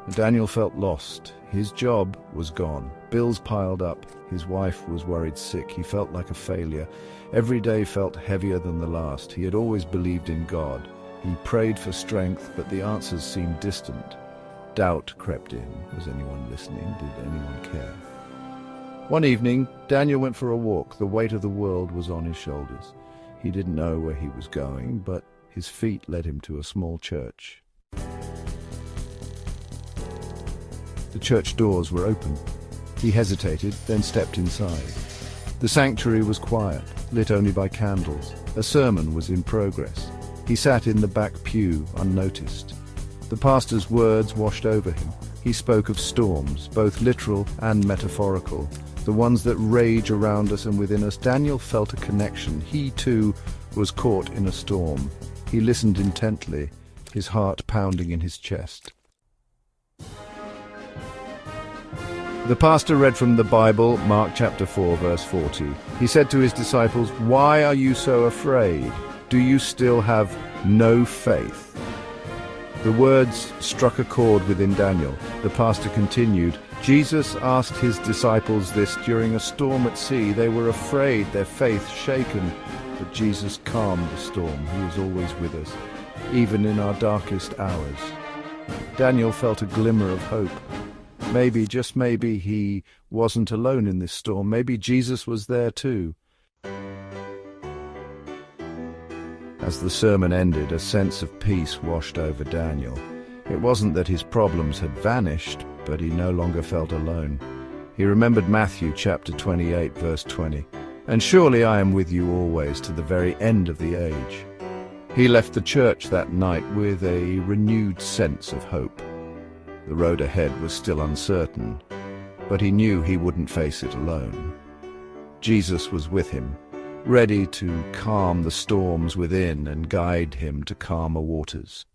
Daniel felt lost. His job was gone. Bills piled up. His wife was worried sick. He felt like a failure. Every day felt heavier than the last. He had always believed in God. He prayed for strength, but the answers seemed distant. Doubt crept in. Was anyone listening? Did anyone care? One evening, Daniel went for a walk. The weight of the world was on his shoulders. He didn't know where he was going, but his feet led him to a small church. The church doors were open. He hesitated, then stepped inside. The sanctuary was quiet, lit only by candles. A sermon was in progress. He sat in the back pew, unnoticed. The pastor's words washed over him. He spoke of storms, both literal and metaphorical, the ones that rage around us and within us. Daniel felt a connection. He, too, was caught in a storm. He listened intently, his heart pounding in his chest. The pastor read from the Bible, Mark chapter 4, verse 40. He said to his disciples, "Why are you so afraid? Do you still have no faith?" The words struck a chord within Daniel. The pastor continued, "Jesus asked his disciples this during a storm at sea. They were afraid, their faith shaken. But Jesus calmed the storm. He is always with us, even in our darkest hours." Daniel felt a glimmer of hope. Maybe, just maybe, he wasn't alone in this storm. Maybe Jesus was there too. As the sermon ended, a sense of peace washed over Daniel. It wasn't that his problems had vanished, but he no longer felt alone. He remembered Matthew chapter 28, verse 20. "And surely I am with you always to the very end of the age." He left the church that night with a renewed sense of hope. The road ahead was still uncertain, but he knew he wouldn't face it alone. Jesus was with him, ready to calm the storms within and guide him to calmer waters.